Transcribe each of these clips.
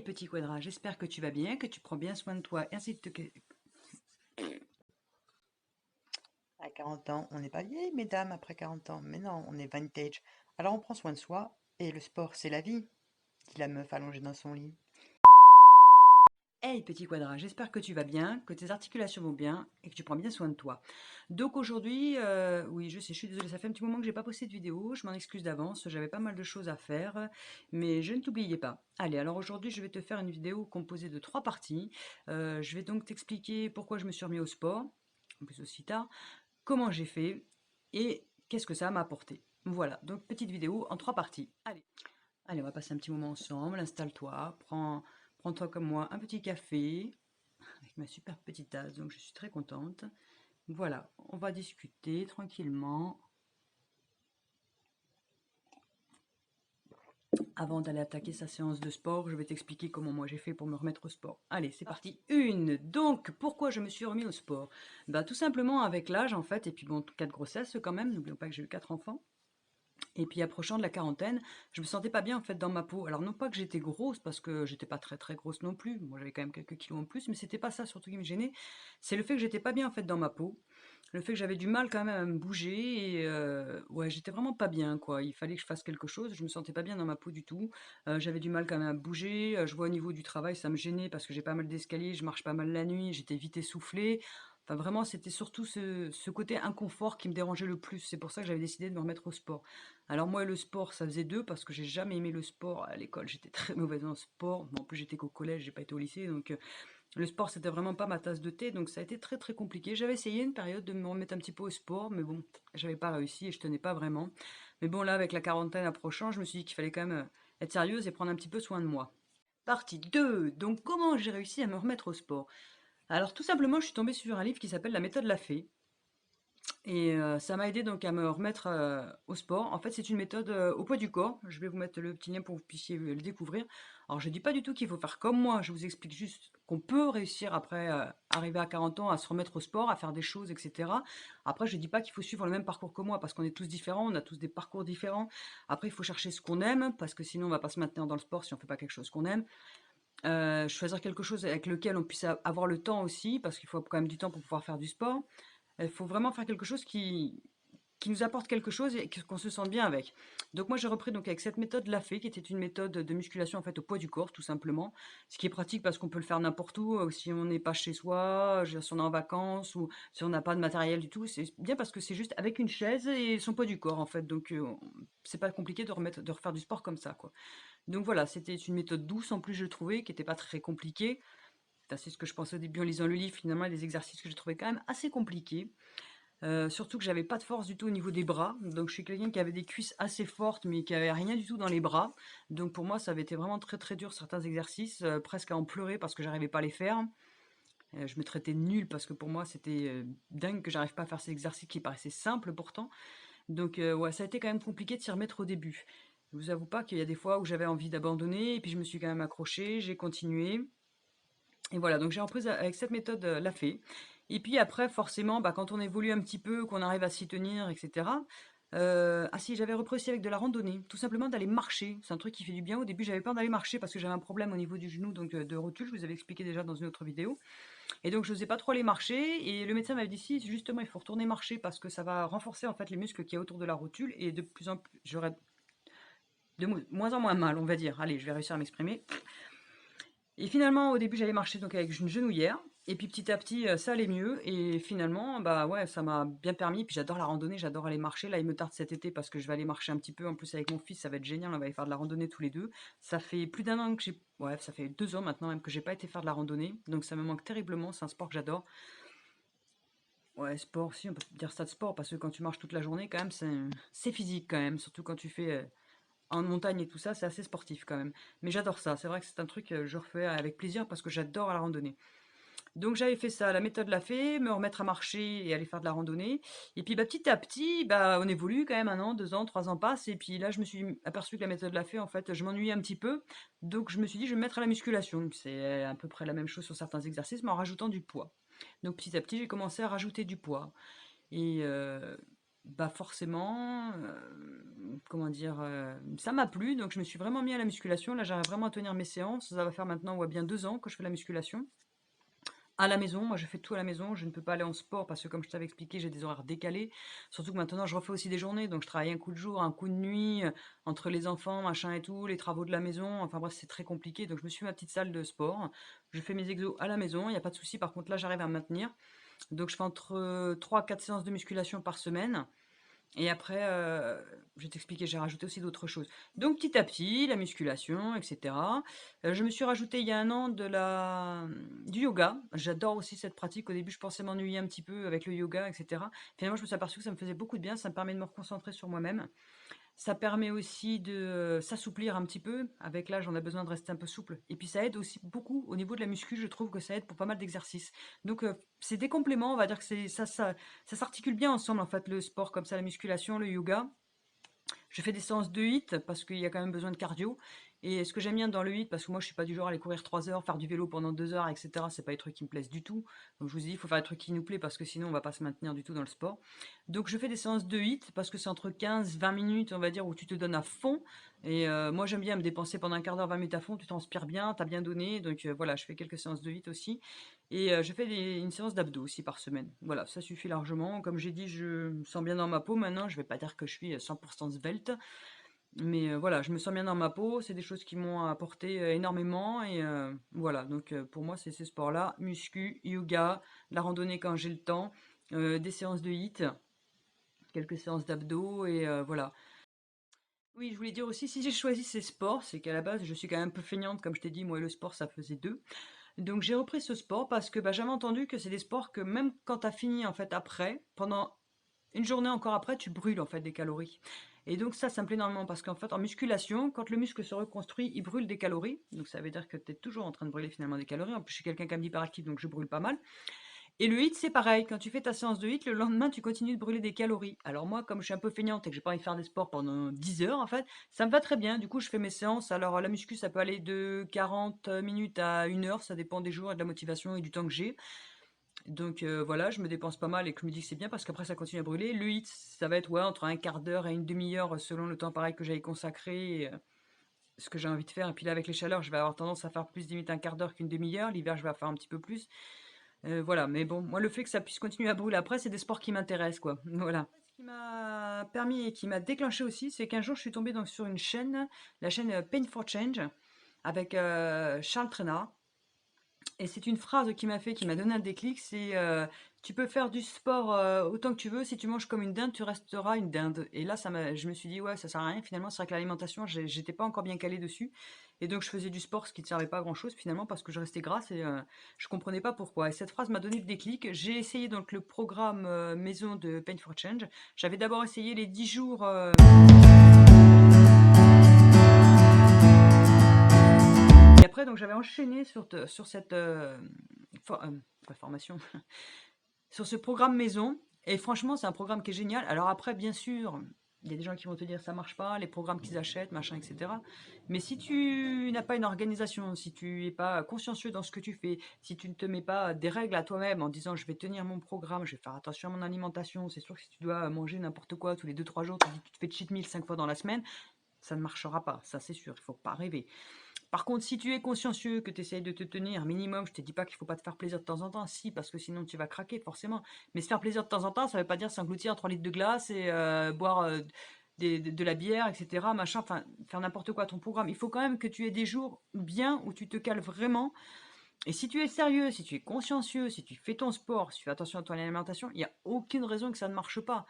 petit quadrat, j'espère que tu vas bien, que tu prends bien soin de toi, ainsi de te... À 40 ans, on n'est pas vieille, mesdames, après 40 ans. Mais non, on est vintage. Alors on prend soin de soi, et le sport, c'est la vie, dit la meuf allongée dans son lit. Hey petit quadrat, j'espère que tu vas bien, que tes articulations vont bien et que tu prends bien soin de toi. Donc aujourd'hui, oui je sais, je suis désolée, ça fait un petit moment que j'ai pas posté de vidéo, je m'en excuse d'avance, j'avais pas mal de choses à faire, mais je ne t'oubliais pas. Allez, alors aujourd'hui je vais te faire une vidéo composée de 3 parties. Je vais donc t'expliquer pourquoi je me suis remis au sport, en plus aussi tard, comment j'ai fait et qu'est-ce que ça m'a apporté. Voilà, donc petite vidéo en 3 parties. Allez, on va passer un petit moment ensemble, installe-toi, prends-toi comme moi un petit café, avec ma super petite tasse, donc je suis très contente. Voilà, on va discuter tranquillement. Avant d'aller attaquer sa séance de sport, je vais t'expliquer comment moi j'ai fait pour me remettre au sport. Allez, c'est parti. Donc, pourquoi je me suis remis au sport? Bah, tout simplement avec l'âge en fait, et puis bon, 4 grossesses quand même, n'oublions pas que j'ai eu 4 enfants. Et puis approchant de la quarantaine, je me sentais pas bien en fait dans ma peau. Alors non pas que j'étais grosse, parce que j'étais pas très très grosse non plus. Moi j'avais quand même quelques kilos en plus, mais c'était pas ça surtout qui me gênait. C'est le fait que j'étais pas bien en fait dans ma peau. Le fait que j'avais du mal quand même à me bouger et ouais, j'étais vraiment pas bien quoi. Il fallait que je fasse quelque chose. Je me sentais pas bien dans ma peau du tout. J'avais du mal quand même à me bouger. Je vois au niveau du travail, ça me gênait parce que j'ai pas mal d'escaliers, je marche pas mal la nuit, j'étais vite essoufflée. Enfin vraiment, c'était surtout ce côté inconfort qui me dérangeait le plus. C'est pour ça que j'avais décidé de me remettre au sport. Alors moi, le sport, ça faisait deux parce que j'ai jamais aimé le sport à l'école. J'étais très mauvaise en sport. Bon, en plus, j'étais qu'au collège, j'ai pas été au lycée, donc le sport, c'était vraiment pas ma tasse de thé, donc ça a été très très compliqué. J'avais essayé une période de me remettre un petit peu au sport, mais bon, j'avais pas réussi et je tenais pas vraiment. Mais bon, là, avec la quarantaine approchant, je me suis dit qu'il fallait quand même être sérieuse et prendre un petit peu soin de moi. Partie 2. Donc, comment j'ai réussi à me remettre au sport? Alors, tout simplement, je suis tombée sur un livre qui s'appelle La méthode Lafay. Et ça m'a aidé donc à me remettre au sport. En fait, c'est une méthode au poids du corps. Je vais vous mettre le petit lien pour que vous puissiez le découvrir. Alors, je dis pas du tout qu'il faut faire comme moi. Je vous explique juste qu'on peut réussir après arriver à 40 ans à se remettre au sport, à faire des choses, etc. Après, je dis pas qu'il faut suivre le même parcours que moi parce qu'on est tous différents, on a tous des parcours différents. Après, il faut chercher ce qu'on aime parce que sinon, on va pas se maintenir dans le sport si on fait pas quelque chose qu'on aime. Choisir quelque chose avec lequel on puisse avoir le temps aussi parce qu'il faut quand même du temps pour pouvoir faire du sport. Il faut vraiment faire quelque chose qui nous apporte quelque chose et qu'on se sente bien avec. Donc moi j'ai repris donc avec cette méthode Lafay qui était une méthode de musculation en fait au poids du corps tout simplement. Ce qui est pratique parce qu'on peut le faire n'importe où, si on n'est pas chez soi, si on est en vacances ou si on n'a pas de matériel du tout. C'est bien parce que c'est juste avec une chaise et son poids du corps en fait. Donc c'est pas compliqué de refaire du sport comme ça quoi. Donc voilà, c'était une méthode douce en plus je trouvais qui n'était pas très compliquée. Enfin, c'est ce que je pensais au début en lisant le livre, finalement, il y a des exercices que j'ai trouvé quand même assez compliqués. Surtout que j'avais pas de force du tout au niveau des bras. Donc je suis quelqu'un qui avait des cuisses assez fortes, mais qui avait rien du tout dans les bras. Donc pour moi, ça avait été vraiment très très dur certains exercices, presque à en pleurer parce que j'arrivais pas à les faire. Je me traitais de nulle parce que pour moi, c'était dingue que j'arrive pas à faire ces exercices qui paraissaient simples pourtant. Donc ouais, ça a été quand même compliqué de s'y remettre au début. Je vous avoue pas qu'il y a des fois où j'avais envie d'abandonner, et puis je me suis quand même accrochée, j'ai continué. Et voilà, donc j'ai repris avec cette méthode la fée. Et puis après, forcément, bah, quand on évolue un petit peu, qu'on arrive à s'y tenir, etc. Ah si, j'avais repris aussi avec de la randonnée, tout simplement d'aller marcher. C'est un truc qui fait du bien. Au début, j'avais peur d'aller marcher parce que j'avais un problème au niveau du genou, donc de rotule. Je vous avais expliqué déjà dans une autre vidéo. Et donc, je n'osais pas trop aller marcher. Et le médecin m'avait dit si, justement, il faut retourner marcher parce que ça va renforcer en fait les muscles qu'il y a autour de la rotule et de plus en plus, j'aurais de moins en moins mal, on va dire. Allez, je vais réussir à m'exprimer. Et finalement, au début, j'allais marcher donc avec une genouillère. Et puis petit à petit, ça allait mieux. Et finalement, bah ouais, ça m'a bien permis. Puis j'adore la randonnée, j'adore aller marcher. Là, il me tarde cet été parce que je vais aller marcher un petit peu. En plus, avec mon fils, ça va être génial. On va aller faire de la randonnée tous les deux. Ça fait plus d'un an que j'ai. Ouais, ça fait 2 ans maintenant même que j'ai pas été faire de la randonnée. Donc ça me manque terriblement. C'est un sport que j'adore. Ouais, sport, si, on peut dire ça de sport parce que quand tu marches toute la journée, quand même, c'est physique quand même. Surtout quand tu fais en montagne et tout ça, c'est assez sportif quand même. Mais j'adore ça. C'est vrai que c'est un truc que je refais avec plaisir parce que j'adore la randonnée. Donc j'avais fait ça, la méthode l'a fait, me remettre à marcher et aller faire de la randonnée. Et puis bah, petit à petit, bah, on évolue quand même 1 an, 2 ans, 3 ans passent. Et puis là, je me suis aperçu que la méthode l'a fait, en fait, je m'ennuyais un petit peu. Donc je me suis dit, je vais me mettre à la musculation. C'est à peu près la même chose sur certains exercices, mais en rajoutant du poids. Donc petit à petit, j'ai commencé à rajouter du poids. Et bah, forcément, comment dire? Ça m'a plu, donc je me suis vraiment mis à la musculation. Là, j'arrive vraiment à tenir mes séances. Ça va faire maintenant, ouais, bien 2 ans que je fais la musculation. À la maison, moi je fais tout à la maison, je ne peux pas aller en sport parce que comme je t'avais expliqué, j'ai des horaires décalés. Surtout que maintenant je refais aussi des journées, donc je travaille un coup de jour, un coup de nuit, entre les enfants, machin et tout, les travaux de la maison, enfin bref, c'est très compliqué. Donc je me suis fait ma petite salle de sport, je fais mes exos à la maison, il y a pas de souci. Par contre là, j'arrive à me maintenir. Donc je fais entre, 3 4 séances de musculation par semaine. Et après, je vais t'expliquer, j'ai rajouté aussi d'autres choses. Donc petit à petit, la musculation, et cetera. Je me suis rajouté il y a 1 an du yoga. J'adore aussi cette pratique. Au début, je pensais m'ennuyer un petit peu avec le yoga, et cetera. Finalement, je me suis aperçue que ça me faisait beaucoup de bien. Ça me permet de me reconcentrer sur moi-même. Ça permet aussi de, s'assouplir un petit peu. Avec l'âge, on a besoin de rester un peu souple et puis ça aide aussi beaucoup au niveau de la muscu, je trouve que ça aide pour pas mal d'exercices. Donc c'est des compléments, on va dire que c'est ça s'articule bien ensemble en fait, le sport comme ça, la musculation, le yoga. Je fais des séances de HIIT parce qu'il y a quand même besoin de cardio. Et ce que j'aime bien dans le HIIT, parce que moi je suis pas du genre à aller courir 3 heures, faire du vélo pendant 2 heures, etc. C'est pas des trucs qui me plaisent du tout. Donc je vous ai dit, il faut faire des trucs qui nous plaisent parce que sinon on va pas se maintenir du tout dans le sport. Donc je fais des séances de HIIT parce que c'est entre 15-20 minutes, on va dire, où tu te donnes à fond. Et moi j'aime bien me dépenser pendant un quart d'heure, 20 minutes à fond, tu transpires bien, tu as bien donné. Donc voilà, je fais quelques séances de HIIT aussi. Et je fais une séance d'abdos aussi par semaine. Voilà, ça suffit largement. Comme j'ai dit, je me sens bien dans ma peau maintenant. Je vais pas dire que je suis 100% svelte. Mais voilà, je me sens bien dans ma peau, c'est des choses qui m'ont apporté, énormément et voilà, donc pour moi, c'est ces sports-là, muscu, yoga, la randonnée quand j'ai le temps, des séances de HIIT, quelques séances d'abdos et voilà. Oui, je voulais dire aussi, si j'ai choisi ces sports, c'est qu'à la base, je suis quand même un peu feignante, comme je t'ai dit, moi et le sport, ça faisait 2. Donc j'ai repris ce sport parce que, bah, j'avais entendu que c'est des sports que même quand tu as fini, en fait, après, pendant une journée encore après, tu brûles en fait des calories. Et donc ça me plaît énormément parce qu'en fait en musculation, quand le muscle se reconstruit, il brûle des calories. Donc ça veut dire que tu es toujours en train de brûler finalement des calories. En plus je suis quelqu'un qui me dit hyperactif, donc je brûle pas mal. Et le HIIT c'est pareil, quand tu fais ta séance de HIIT, le lendemain tu continues de brûler des calories. Alors moi comme je suis un peu feignante et que j'ai pas envie de faire des sports pendant 10 heures en fait, ça me va très bien. Du coup je fais mes séances. Alors la muscu ça peut aller de 40 minutes à 1 heure, ça dépend des jours et de la motivation et du temps que j'ai. Donc voilà, je me dépense pas mal et que je me dis que c'est bien parce qu'après ça continue à brûler. Le HIIT, ça va être ouais, entre un quart d'heure et une demi-heure selon le temps pareil que j'avais consacré, ce que j'ai envie de faire. Et puis là, avec les chaleurs, je vais avoir tendance à faire plus limite un quart d'heure qu'une demi-heure. L'hiver, je vais faire un petit peu plus. Voilà, mais bon, moi, le fait que ça puisse continuer à brûler après, c'est des sports qui m'intéressent, quoi. Voilà. Ce qui m'a permis et qui m'a déclenché aussi, c'est qu'un jour, je suis tombée donc, sur une chaîne, la chaîne Pain for Change, avec Charles Trainard. Et c'est une phrase qui m'a donné un déclic, c'est tu peux faire du sport autant que tu veux, si tu manges comme une dinde, tu resteras une dinde. Et là, je me suis dit, ouais, ça sert à rien. Finalement, c'est vrai que l'alimentation, j'étais pas encore bien calée dessus. Et donc, je faisais du sport, ce qui ne servait pas à grand-chose finalement, parce que je restais grasse et je comprenais pas pourquoi. Et cette phrase m'a donné le déclic. J'ai essayé donc le programme maison de Pain for Change. J'avais d'abord essayé les 10 jours. Et après, donc, j'avais enchaîné sur cette pas formation, sur ce programme maison. Et franchement, c'est un programme qui est génial. Alors après, bien sûr, il y a des gens qui vont te dire ça marche pas, les programmes qu'ils achètent, machin, etc. Mais si tu n'as pas une organisation, si tu n'es pas consciencieux dans ce que tu fais, si tu ne te mets pas des règles à toi-même en disant je vais tenir mon programme, je vais faire attention à mon alimentation, c'est sûr que si tu dois manger n'importe quoi tous les 2 3 jours, tu dis que tu te fais cheat meal 5 fois dans la semaine, ça ne marchera pas, ça c'est sûr, il faut pas rêver. Par contre, si tu es consciencieux, que tu essayes de te tenir minimum, je te dis pas qu'il faut pas te faire plaisir de temps en temps, si, parce que sinon tu vas craquer forcément. Mais se faire plaisir de temps en temps, ça veut pas dire s'engloutir 3 litres de glace et boire de la bière, etc. Machin, enfin, faire n'importe quoi à ton programme. Il faut quand même que tu aies des jours bien où tu te cales vraiment. Et si tu es sérieux, si tu es consciencieux, si tu fais ton sport, si tu fais attention à ton alimentation, il n'y a aucune raison que ça ne marche pas.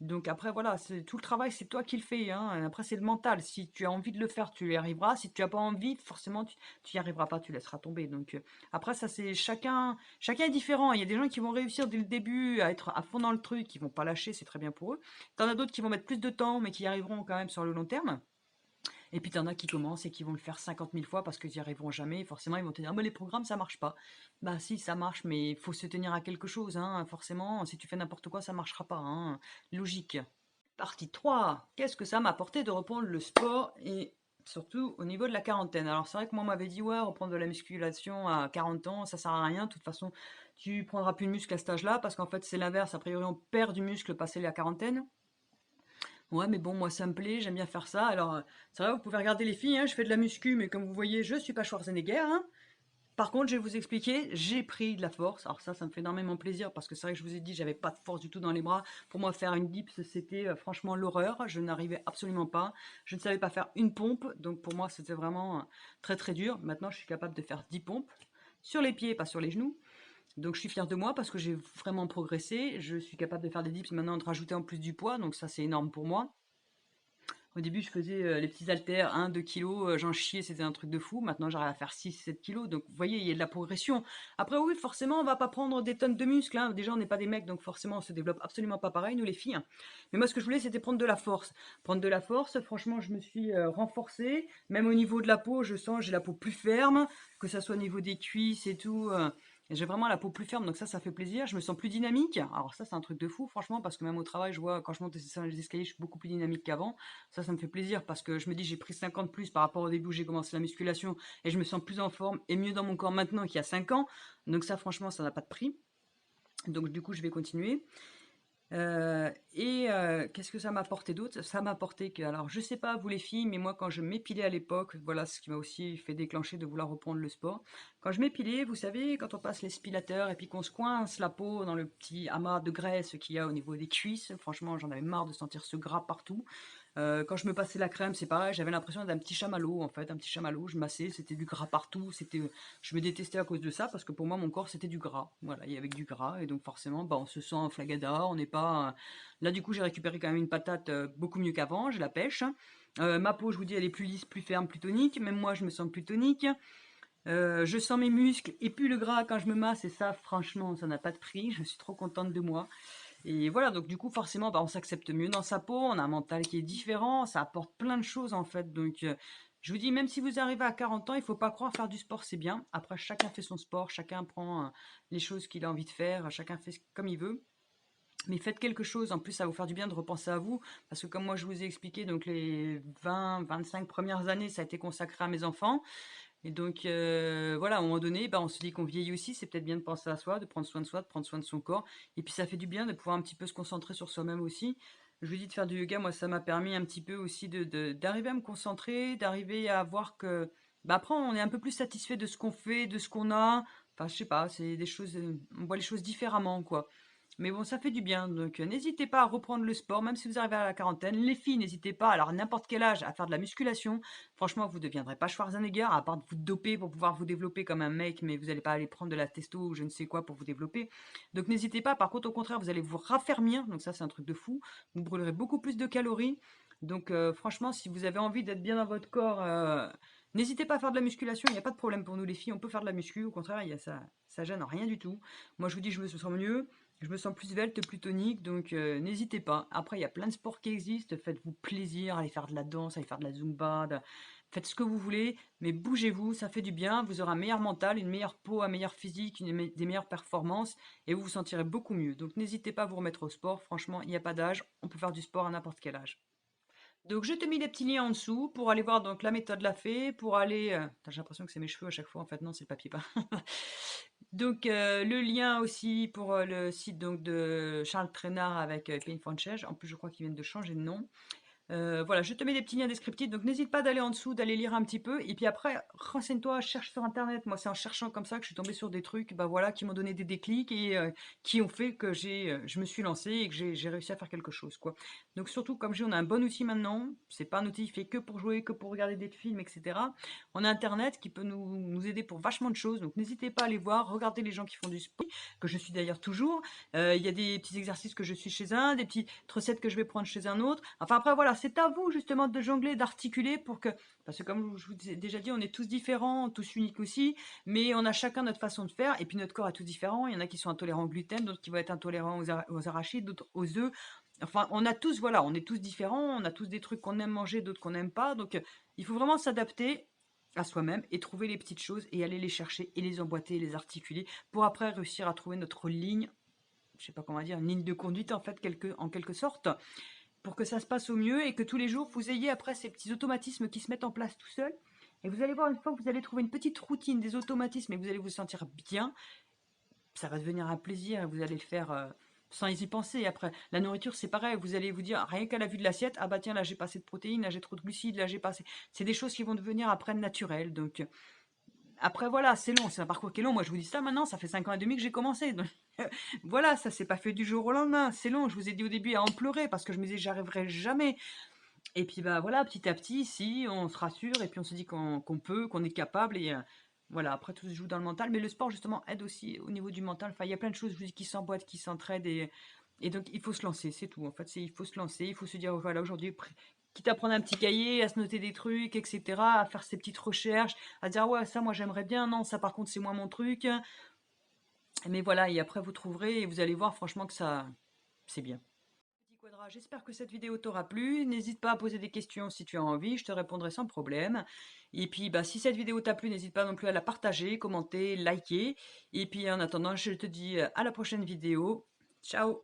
Donc après, voilà, tout le travail, c'est toi qui le fais, hein. Après, c'est le mental. Si tu as envie de le faire, tu y arriveras. Si tu n'as pas envie, forcément, tu y arriveras pas, tu laisseras tomber. Donc après, ça, c'est chacun est différent. Il y a des gens qui vont réussir dès le début à être à fond dans le truc, qui vont pas lâcher, c'est très bien pour eux. T'en as d'autres qui vont mettre plus de temps, mais qui y arriveront quand même sur le long terme. Et puis t'en as qui commencent et qui vont le faire 50 000 fois parce qu'ils n'y arriveront jamais. Et forcément, ils vont te dire, ah, mais les programmes, ça marche pas. Bah si, ça marche, mais il faut se tenir à quelque chose, hein. Forcément, si tu fais n'importe quoi, ça marchera pas, hein. Logique. Partie 3. Qu'est-ce que ça m'a apporté de reprendre le sport et surtout au niveau de la quarantaine? Alors c'est vrai que moi on m'avait dit, ouais, reprendre de la musculation à 40 ans, ça sert à rien. De toute façon, tu prendras plus de muscle à cet âge-là parce qu'en fait c'est l'inverse. A priori, on perd du muscle passé la quarantaine. Ouais, mais bon, moi ça me plaît, j'aime bien faire ça. Alors, c'est vrai, vous pouvez regarder les filles, hein, je fais de la muscu, mais comme vous voyez, je suis pas Schwarzenegger, hein. Par contre, je vais vous expliquer, j'ai pris de la force. Alors ça me fait énormément plaisir parce que c'est vrai que je vous ai dit, j'avais pas de force du tout dans les bras. Pour moi, faire une dips, c'était franchement l'horreur. Je n'arrivais absolument pas. Je ne savais pas faire une pompe. Donc pour moi, c'était vraiment très très dur. Maintenant, je suis capable de faire 10 pompes. Sur les pieds, pas sur les genoux. Donc je suis fière de moi parce que j'ai vraiment progressé. Je suis capable de faire des dips maintenant, de rajouter en plus du poids. Donc ça, c'est énorme pour moi. Au début, je faisais les petits haltères, 1-2 kilos, j'en chiais, c'était un truc de fou. Maintenant, j'arrive à faire 6-7 kilos. Donc, vous voyez, il y a de la progression. Après, oui, forcément, on va pas prendre des tonnes de muscles, hein. Déjà, on n'est pas des mecs, donc forcément, on se développe absolument pas pareil, nous les filles, hein. Mais moi, ce que je voulais, c'était prendre de la force. Prendre de la force, franchement, je me suis renforcée. Même au niveau de la peau, je sens, j'ai la peau plus ferme, que ça soit au niveau des cuisses et tout. J'ai vraiment la peau plus ferme, donc ça fait plaisir. Je me sens plus dynamique. Alors ça, c'est un truc de fou, franchement, parce que même au travail, je vois, quand je monte les escaliers, je suis beaucoup plus dynamique qu'avant. Ça me fait plaisir parce que je me dis, j'ai pris 50 plus par rapport au début où j'ai commencé la musculation et je me sens plus en forme et mieux dans mon corps maintenant qu'il y a 5 ans. Donc ça, franchement, ça n'a pas de prix. Donc du coup, je vais continuer. Qu'est-ce que ça m'a apporté d'autre? Ça m'a apporté que, alors je sais pas vous les filles, mais moi quand je m'épilais à l'époque, voilà ce qui m'a aussi fait déclencher de vouloir reprendre le sport. Quand je m'épilais, vous savez, quand on passe l'espilateur et puis qu'on se coince la peau dans le petit amas de graisse qu'il y a au niveau des cuisses, franchement j'en avais marre de sentir ce gras partout. Quand je me passais la crème, c'est pareil, j'avais l'impression d'un petit chamallow en fait, un petit chamallow, je massais, c'était du gras partout, je me détestais à cause de ça parce que pour moi mon corps c'était du gras, voilà, il y avait du gras et donc forcément bah, on se sent en flagada, on n'est pas... Là du coup j'ai récupéré quand même une patate beaucoup mieux qu'avant, j'ai la pêche. Ma peau je vous dis elle est plus lisse, plus ferme, plus tonique, même moi je me sens plus tonique. Je sens mes muscles et puis le gras quand je me masse et ça franchement ça n'a pas de prix, je suis trop contente de moi. Et voilà, donc du coup, forcément, bah, on s'accepte mieux dans sa peau, on a un mental qui est différent, ça apporte plein de choses en fait. Donc, je vous dis, même si vous arrivez à 40 ans, il faut pas croire faire du sport, c'est bien. Après, chacun fait son sport, chacun prend les choses qu'il a envie de faire, chacun fait comme il veut. Mais faites quelque chose, en plus ça va vous faire du bien de repenser à vous, parce que comme moi je vous ai expliqué, donc les 20-25 premières années, ça a été consacré à mes enfants. Et donc, voilà, à un moment donné, bah, on se dit qu'on vieillit aussi, c'est peut-être bien de penser à soi, de prendre soin de soi, de prendre soin de son corps. Et puis ça fait du bien de pouvoir un petit peu se concentrer sur soi-même aussi. Je vous dis de faire du yoga, moi ça m'a permis un petit peu aussi d'arriver à me concentrer, d'arriver à voir que, bah, après on est un peu plus satisfait de ce qu'on fait, de ce qu'on a. Enfin, je sais pas, c'est des choses, on voit les choses différemment, quoi. Mais bon, ça fait du bien, donc n'hésitez pas à reprendre le sport, même si vous arrivez à la quarantaine. Les filles, n'hésitez pas, alors à n'importe quel âge, à faire de la musculation. Franchement, vous ne deviendrez pas Schwarzenegger, à part de vous doper pour pouvoir vous développer comme un mec, mais vous n'allez pas aller prendre de la testo ou je ne sais quoi pour vous développer. Donc n'hésitez pas, par contre, au contraire, vous allez vous raffermir, donc ça c'est un truc de fou. Vous brûlerez beaucoup plus de calories. Donc franchement, si vous avez envie d'être bien dans votre corps, n'hésitez pas à faire de la musculation, il n'y a pas de problème pour nous les filles, on peut faire de la muscu, au contraire, ça gêne rien du tout. Moi je vous dis, je me sens mieux. Je me sens plus svelte, plus tonique, donc n'hésitez pas. Après, il y a plein de sports qui existent. Faites-vous plaisir, allez faire de la danse, allez faire de la zumba, faites ce que vous voulez, mais bougez-vous, ça fait du bien. Vous aurez un meilleur mental, une meilleure peau, un meilleur physique, des meilleures performances, et vous vous sentirez beaucoup mieux. Donc n'hésitez pas à vous remettre au sport. Franchement, il n'y a pas d'âge. On peut faire du sport à n'importe quel âge. Donc je te mis les petits liens en dessous pour aller voir donc la méthode la fée, pour aller... j'ai l'impression que c'est mes cheveux à chaque fois, en fait non, c'est le papier peint. Donc le lien aussi pour le site donc, de Charles Trainard avec Pain Franchise. En plus je crois qu'ils viennent de changer de nom. Voilà, je te mets des petits liens descriptifs, donc n'hésite pas d'aller en dessous, d'aller lire un petit peu, et puis après, renseigne-toi, cherche sur internet. Moi, c'est en cherchant comme ça que je suis tombée sur des trucs, bah voilà, qui m'ont donné des déclics et qui ont fait que je me suis lancée et que j'ai réussi à faire quelque chose, quoi. Donc surtout, comme on a un bon outil maintenant, c'est pas un outil fait que pour jouer, que pour regarder des films, etc. On a internet qui peut nous aider pour vachement de choses, donc n'hésitez pas à aller voir, regarder les gens qui font du sport, que je suis d'ailleurs toujours. Il y a des petits exercices que je suis chez un, des petites recettes que je vais prendre chez un autre. Enfin après voilà, c'est à vous justement de jongler, d'articuler pour que, parce que comme je vous ai déjà dit, on est tous différents, tous uniques aussi, mais on a chacun notre façon de faire et puis notre corps est tout différent. Il y en a qui sont intolérants au gluten, d'autres qui vont être intolérants aux arachides, d'autres aux œufs. Enfin, on a tous, voilà, on est tous différents, on a tous des trucs qu'on aime manger, d'autres qu'on n'aime pas. Donc, il faut vraiment s'adapter à soi-même et trouver les petites choses et aller les chercher et les emboîter, les articuler pour après réussir à trouver notre ligne, je sais pas comment dire, une ligne de conduite en fait, en quelque sorte, pour que ça se passe au mieux et que tous les jours vous ayez après ces petits automatismes qui se mettent en place tout seuls. Et vous allez voir, une fois que vous allez trouver une petite routine, des automatismes et que vous allez vous sentir bien, ça va devenir un plaisir et vous allez le faire sans y penser après. La nourriture, c'est pareil, vous allez vous dire, rien qu'à la vue de l'assiette: «Ah bah tiens, là j'ai pas assez de protéines, là j'ai trop de glucides, là j'ai pas assez», c'est des choses qui vont devenir après naturelles, donc après voilà, c'est long, c'est un parcours qui est long. Moi, je vous dis ça maintenant, ça fait 5 ans et demi que j'ai commencé, donc voilà, ça s'est pas fait du jour au lendemain, c'est long. Je vous ai dit au début à en pleurer parce que je me disais: «J'y arriverai jamais», et puis, bah, voilà, petit à petit, si, on se rassure et puis on se dit qu'on peut, qu'on est capable, et voilà, après tout se joue dans le mental. Mais le sport justement aide aussi au niveau du mental. Enfin, il y a plein de choses, je vous dis, qui s'emboîtent, qui s'entraident, et donc il faut se lancer, c'est tout. En fait, il faut se lancer, il faut se dire: «Voilà, aujourd'hui, quitte à prendre un petit cahier, à se noter des trucs et cetera, à faire ses petites recherches, à dire: "Ah ouais, ça, moi, j'aimerais bien. Non, ça, par contre, c'est moins mon truc"». Mais voilà, et après vous trouverez et vous allez voir franchement que ça c'est bien. Petit Quadra, j'espère que cette vidéo t'aura plu. N'hésite pas à poser des questions si tu as envie, je te répondrai sans problème. Et puis, bah, si cette vidéo t'a plu, n'hésite pas non plus à la partager, commenter, liker. Et puis, en attendant, je te dis à la prochaine vidéo. Ciao!